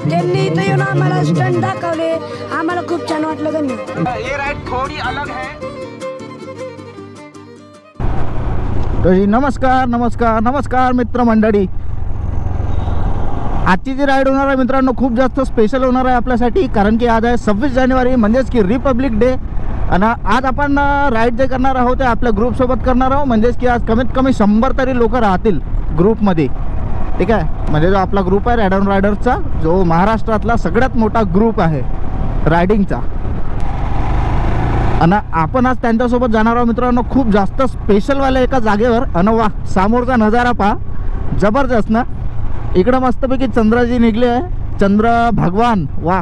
त्यांनी इथं येऊन आम्हाला स्टंट दाखवले, आम्हाला खूप छान वाटलं त्यांना. ये राइड थोड़ी अलग है. नमस्कार नमस्कार नमस्कार मित्रमंडळी. आजची जी राईड होणार आहे मित्रांनो खूप जास्त स्पेशल होणार आहे आपल्यासाठी, कारण की आज आहे 26 जानेवारी म्हणजेच की रिपब्लिक डे. आणि आज आपण राईड जे करणार आहोत ते आपल्या ग्रुपसोबत करणार आहोत. म्हणजेच की आज कमीत कमी 100 तरी लोक राहतील ग्रुपमध्ये. ठीक आहे, म्हणजे जो आपला ग्रुप आहे रॅडन रायडर्सचा, जो महाराष्ट्रातला सगळ्यात मोठा ग्रुप आहे रायडिंगचा. आणि आपण आज त्यांच्यासोबत जाणार आहोत मित्रांनो खूप जास्त स्पेशलवाल्या एका जागेवर. आणि वा, समोरचा नजारा पहा, जबरदस्त ना. इकडं मस्तपैकी चंद्राजी निघले आहे, चंद्र भगवान. वा.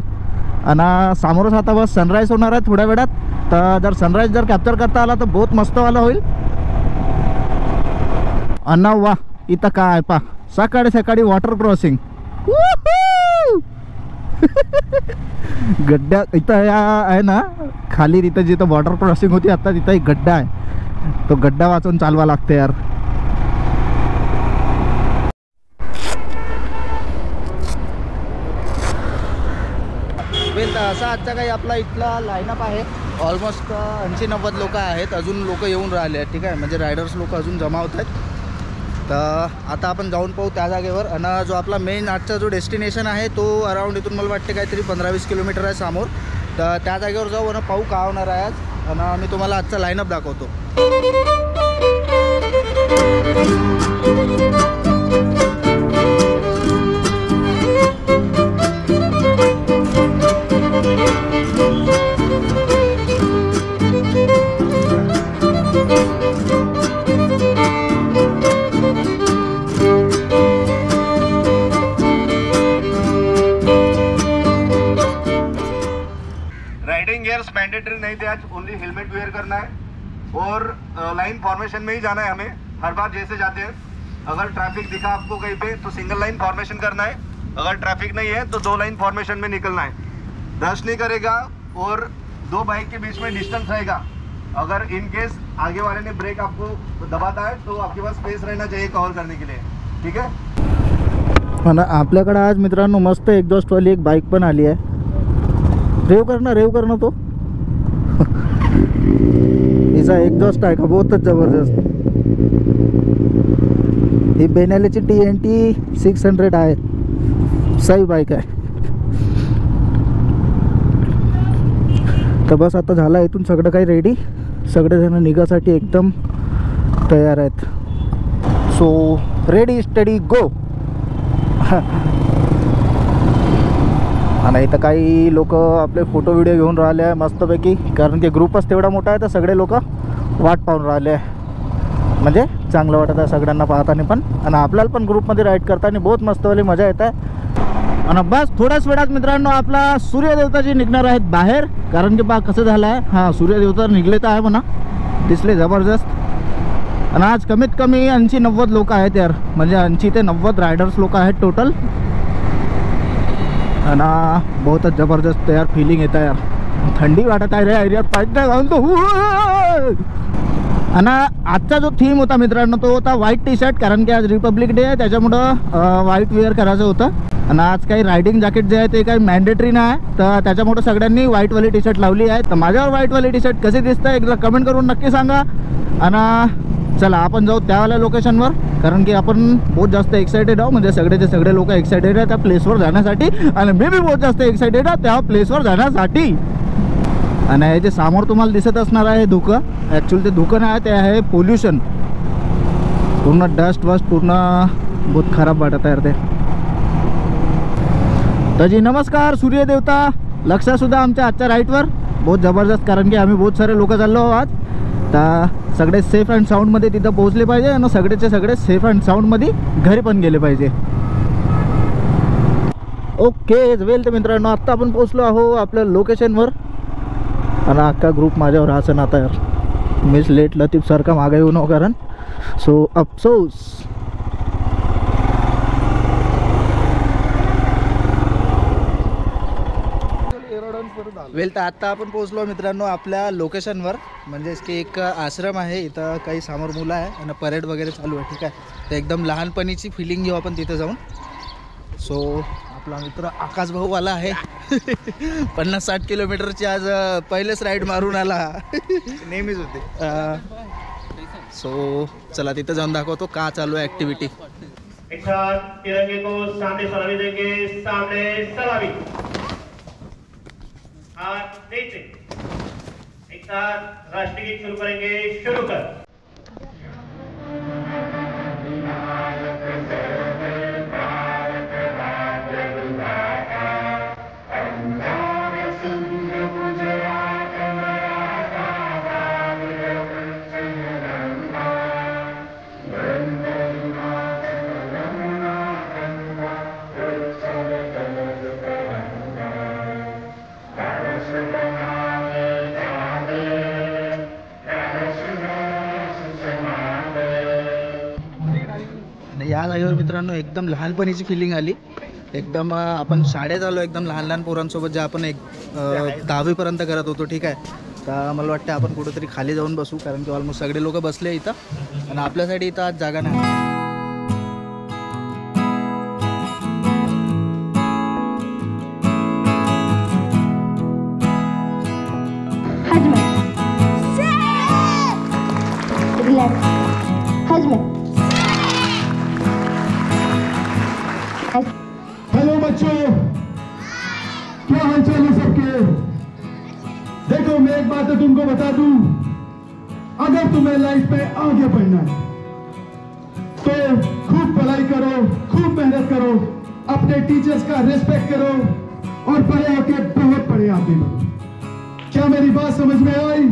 आणि समोरच आता बस सनराईज होणार आहे थोड्या वेळात. तर जर सनराईज जर कॅप्चर करता आला तर बहुत मस्तवाला होईल. आणि वा, इथं काय पा, सकाळी सकाळी वॉटर क्रॉसिंग. गड्ड्या इथं या आहे ना खाली, तिथं जिथं वॉटर क्रॉसिंग होती आता तिथं एक गड्डा आहे. तो गड्डा वाचून चालवा लागते यार. असा आजचा काही आपला इथला लाईनअप आहे. ऑलमोस्ट 80-90 लोक आहेत, अजून लोक येऊन राहिले आहेत. ठीक आहे, म्हणजे रायडर्स लोक अजून जमा होत आहेत. तर आता आपण जाऊन पाहू त्या जागेवर. आणि जो आपला मेन आजचा जो डेस्टिनेशन आहे तो अराउंड इथून मला वाटते काहीतरी 15-20 किलोमीटर आहे समोर. तर त्या जागेवर जाऊ आणि पाहू का होणार आहे आज. आणि मी तुम्हाला आजचा लाईनअप दाखवतो. राइडिंग गियर्स मैंडेटरी नहीं थे आज, ओनली हेलमेट वेयर करना है और लाइन फॉर्मेशन में ही जाना है हमें हर बार जैसे जाते हैं. अगर ट्रैफिक दिखा आपको कहीं पे तो सिंगल लाइन फॉर्मेशन करना है. अगर ट्रैफिक नहीं है तो 2 लाइन फॉर्मेशन में निकलना है. रश नहीं करेगा और 2 बाइक के बीच में डिस्टेंस रहेगा. अगर इन केस आगे वाले ने ब्रेक आपको दबाता है तो आपके पास स्पेस रहना चाहिए कवर करने के लिए. ठीक है. आणि आपल्याकडे आज मित्रांनो मस्त एक्झॉस्टवाली एक बाईक पण आली आहे. रेव करना तो इसका एक्झॉस्ट आहे का बहुतच जबरदस्त. ही बेनेलीची TNT 600 आहे, सही बाईक आहे. तर बस आता झाला इथून सगळं काही रेडी, सगळेजण निघासाठी एकदम तयार आहेत. सो रेडी स्टडी गो. आणि इथं काही लोक आपले फोटो व्हिडिओ घेऊन राहिले आहे मस्तपैकी, कारण की ग्रुपच तेवढा मोठा आहे तर सगळे लोक वाट पाहून राहिले आहे. म्हणजे चांगलं वाटत आहे सगळ्यांना पाहताना पण, आणि आपल्याला पण ग्रुपमध्ये राईड करताना बहुत मस्तवाली मजा येत आहे. आणि बस थोड्याच वेळात मित्रांनो आपला सूर्यदेवताजी निघणार आहेत बाहेर, कारण की बा कसं झालं आहे, हां सूर्यदेवता निघले तर आहे म्हणा, दिसले जबरदस्त. आणि आज कमीत कमी 80-90 लोक आहेत यार, म्हणजे 80 ते 90 रायडर्स लोक आहेत टोटल. आणि बहुतच जबरदस्त यार फीलिंग येत आहे यार. थंडी वाटत आहे रे एरियात, पाहिजे जाऊन तो. आणि आजचा जो थीम होता मित्रांनो तो होता व्हाईट टी शर्ट, कारण की आज रिपब्लिक डे आहे त्याच्यामुळं व्हाईट वेअर करायचं होतं. आणि आज काही रायडिंग जॅकेट जे आहे ते काही मॅन्डेटरी नाही आहे, तर त्याच्यामुळं सगळ्यांनी व्हाईटवाली टी शर्ट लावली आहे. तर माझ्यावर व्हाईटवाली टी शर्ट कशी दिसतं एकदा कमेंट करून नक्की सांगा. आणि चला आपण जाऊ त्यावाल्या लोकेशनवर, कारण की आपण बहुत जास्त एक्सायटेड आहोत. म्हणजे सगळेचे सगळे लोक एक्सायटेड आहेत त्या प्लेसवर जाण्यासाठी, आणि मी बी बहुत जास्त एक्सायटेड आहे त्या प्लेसवर जाण्यासाठी. आणि हे जे समोर तुम्हाला दिसत असणार आहे धुकं, ॲक्च्युअली ते धुकं नाही आहे, ते आहे पोल्युशन. पूर्ण डस्ट वस्ट पूर्ण बहुत खराब वाटत आहे ते. तर जी नमस्कार सूर्यदेवता, लक्षसुद्धा आमच्या आजच्या राईटवर बहुत जबरदस्त, कारण की आम्ही बहुत सारे लोक चाललो आहोत. तर सगळे सेफ अँड साऊंडमध्ये तिथं पोहोचले पाहिजे, आणि सगळेचे सगळे सेफ अँड साऊंडमध्ये घरी पण गेले पाहिजे. ओके वेल तर मित्रांनो आत्ता आपण पोहोचलो आहो आपल्या लोकेशनवर. आणि अख्खा ग्रुप माझ्यावर हसन आता यार, मीच लेट लतीफ सारखा मागे येऊ नको कारण सो अफसोस. वेल तर आता आपण पोहोचलो मित्रांनो आपल्या लोकेशनवर, म्हणजेच की एक आश्रम आहे. इथं काही समोर मुलं आहे आणि परेड वगैरे चालू आहे. ठीक आहे, तर एकदम लहानपणीची फिलिंग घेऊ आपण तिथे जाऊन. सो आपला मित्र आकाश भाऊ आला आहे. 50-60 किलोमीटरची आज पहिलेच राईड मारून आला. नेहमीच होते. सो चला तिथे जाऊन दाखवतो का चालू आहे ॲक्टिव्हिटी. एक साथ तिरंगे को सामने सलामी देंगे, सामने सलामी, हाथ नीचे, एक साथ राष्ट्रगीत शुरू करेंगे, शुरू कर. या जागेवर मित्रांनो एकदम लहानपणीची फिलिंग आली. एकदम आपण शाळेत आलो एकदम लहान लहान पोरांसोबत, जे आपण 10वीपर्यंत करत होतो. ठीक आहे, तर मला वाटतं आपण कुठेतरी खाली जाऊन बसू, कारण की ऑलमोस्ट सगळे लोक बसले इथं आणि आपल्यासाठी इथं आज जागा नाही. हेलो बच्चों, क्या हालचाल है सबके? देखो मैं एक बात तुमको बता दूं, अगर तुम्हें लाइफ में आगे बढ़ना है तो खूब पढ़ाई करो, खूब मेहनत करो, अपने टीचर्स का रिस्पेक्ट करो और बड़े होके बहुत बड़े आदमी बनो. क्या मेरी बात समझ में आई?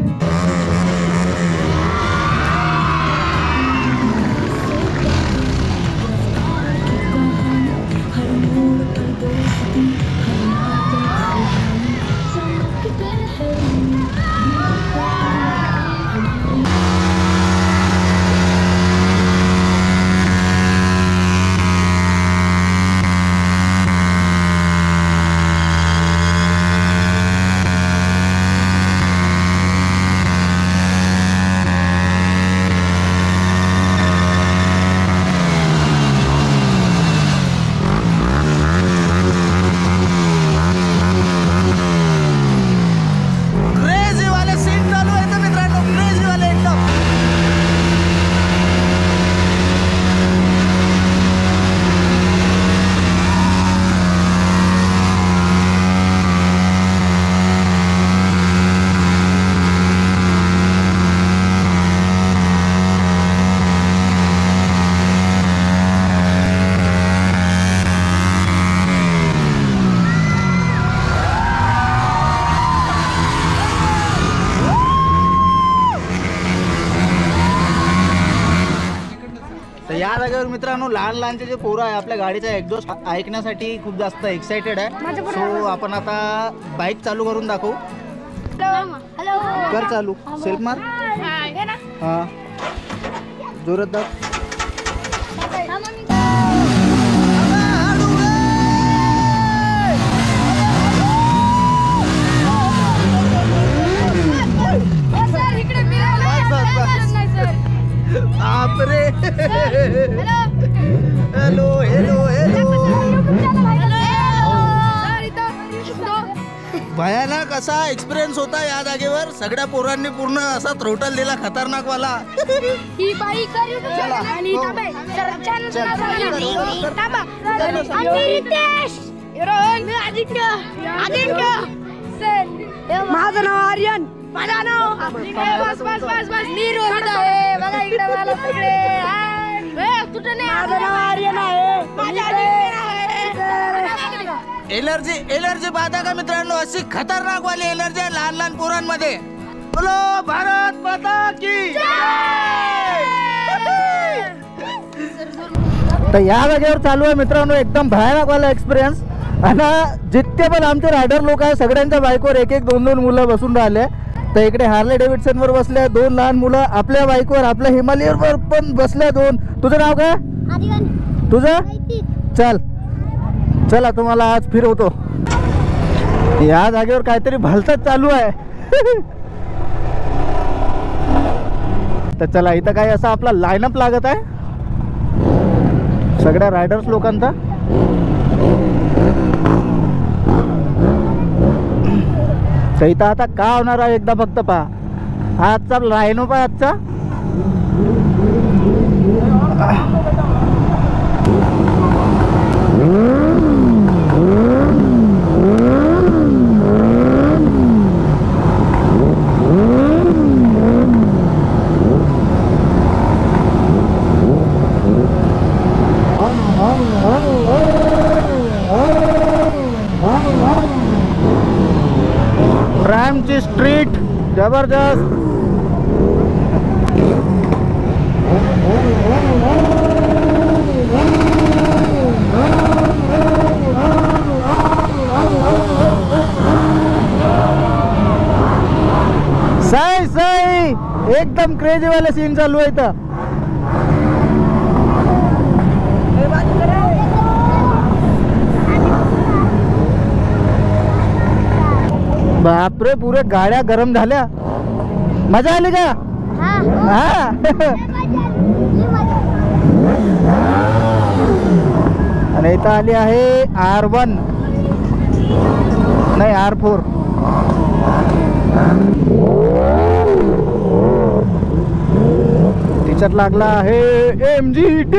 या जागेवर मित्रांनो लहान लहानचे जे पोरं आहे आपल्या गाडीचा एक्झॉस्ट ऐकण्यासाठी खूप जास्त एक्साइटेड आहे. सो आपण आता बाईक चालू करून दाखवू. कर चालू, सेल्फ मार. हां, जोरात दाख. बापरे. Hello hello hello. भयानक असा एक्सपिरियन्स होता या जागेवर. सगळ्या पोरांनी पूर्ण असा थ्रोटल दिला खतरनाक वाला. ही बाई आणि माझं नाव आर्यन. माझं नाव बस बस बस बस नीरोहित आहे. बघा इकडे मला सगळे कुठे नाही. माझं नाव आर्यन आहे. एलर्जी एलर्जी पाहता का मित्रांनो, अशी खतरनाक वाली एलर्जी आहे लहान लहान पोरांमध्ये. बोलो भारत माता की जय. तर या जागेवर चालू आहे मित्रांनो एकदम भयानक वाला एक्सपिरियन्स. आणि जितके पण आमचे रायडर लोक आहे सगळ्यांच्या बाईकवर एक एक दोन दोन मुलं बसून राहिले. तर इकडे हार्ले डेव्हिडसनवर बसले 2 लहान मुलं, आपल्या बाईकवर आपल्या हिमालयनवर पण बसल्या 2. तुझं नाव काय? तुझं? चल चला तुम्हाला आज फिरवतो. या जागेवर काहीतरी भलतंच चालू आहे. तर चला, इथं काही असा आपला लाईनअप लागत आहे सगळ्या रायडर्स लोकांचा. तर इथं आता का होणार आहे एकदा फक्त पहा. आजचा लाईनअप आहे आजचा. ट्रॅमची स्ट्रीट जबरदस्त. सही सही, एकदम क्रेजी वाले सीन चालू आहे इथं. बापरे, पुरे गाड्या गरम झाल्या. मजा आली का? हा. आणि इथं आली आहे R1 नाही R4. तिच्यात लागला आहे MGT.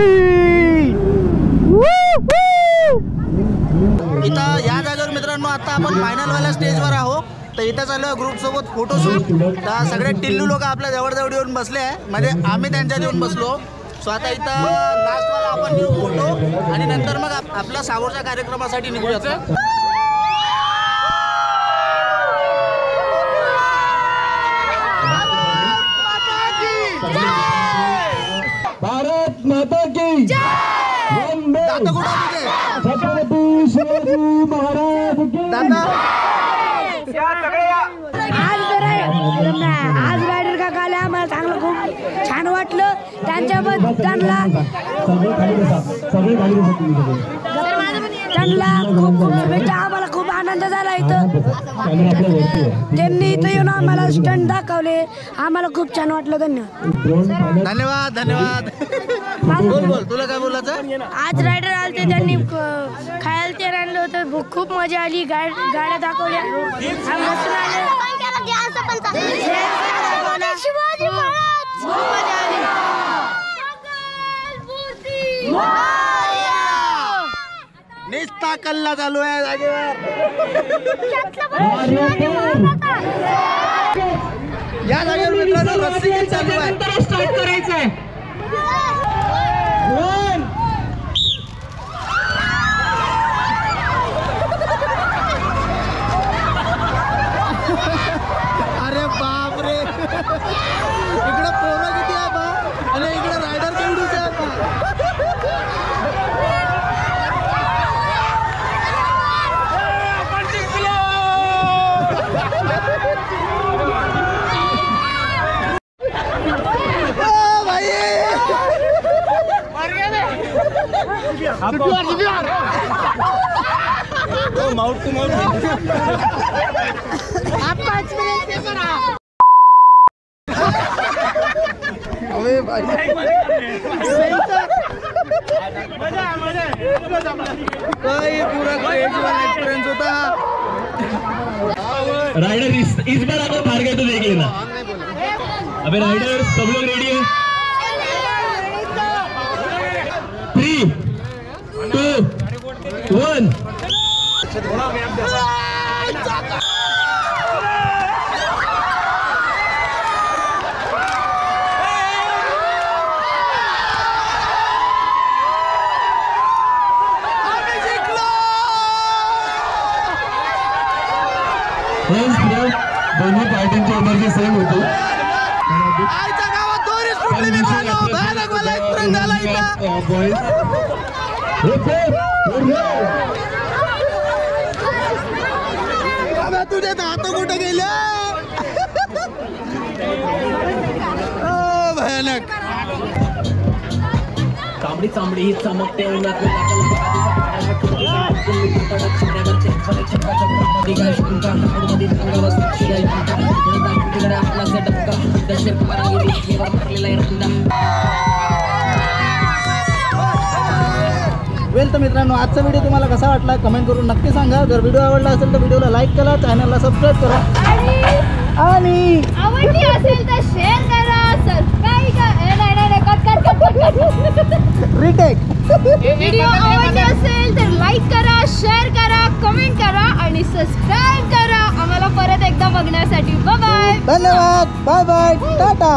इथं या जागेवर मित्रांनो आता आपण फायनलवाल्या स्टेजवर आहोत. तर इथं चालू आहे ग्रुप सोबत फोटोशूट. तर सगळे टिल्लू लोक आपल्या जवळ येऊन बसले आहे, म्हणजे आम्ही त्यांच्यात येऊन बसलो. सो आता इथं लास्टवाला आपण घेऊ फोटो आणि नंतर मग आपल्या सावरच्या कार्यक्रमासाठी निघूयात. भारत माता की छत्रपती शिवाजी महाराज की. आज रायडर का काल आम्हाला चांगलं खूप छान वाटलं. त्यांच्याबद्दल त्यांना खूप शुभेच्छा. आम्हाला खूप आनंद झाला इथं. त्यांनी इथं येऊन आम्हाला स्टंट दाखवले, आम्हाला खूप छान वाटलं. धन्यवाद धन्यवाद धन्यवाद. बोल बोल, तुला काय बोलायचं? आज रायडर आलते, त्यांनी खायला ते आणलं होतं. खूप मजा आली. गाड्या दाखवल्या. शिवाजी महाराज खूप मजा आली. निस्ता कल्ला चालू आहे जागेवर. या जागेवर मित्रांनो रस्सी खेच चालू आहे. स्टार्ट करायचंय. अरे बाप रे, इकडे पोरं किती आहे बा, आणि इकडे रायडर केवढीच आहे बा. माउट टू माउट आपका एक्सपीरियंस कैसा रहा? अबे भाई ये पूरा क्रेज वाला एक्सपीरियंस होता. राइडर इस बार अगर हार गए तो देख लेना. अबे राइडर सब लोग रेडी है? 3, 2, 1. दोन्ही पार्टींची एनर्जी सेम होती. आजच्या गावात दोन्ही सुटले मित्रांनो. भयानक मला एक्सपिरियन्स झाला इथं. तुझे हात कुठे गेले? भयानक. चामडी चामडी ही चमकते उन्हात वेल तर मित्रांनो, आजचा व्हिडिओ तुम्हाला कसा वाटला कमेंट करून नक्की सांगा. जर व्हिडिओ आवडला असेल तर व्हिडिओला लाईक करा, चॅनलला सबस्क्राईब करा आणि आवडली असेल तर शेअर करा, सबस्क्राईब रिटेक. व्हिडिओ आवडली असेल तर लाईक करा, शेअर करा, कमेंट करा आणि सबस्क्राईब करा आम्हाला परत एकदा बघण्यासाठी. Bye bye. धन्यवाद. Bye bye. टाटा.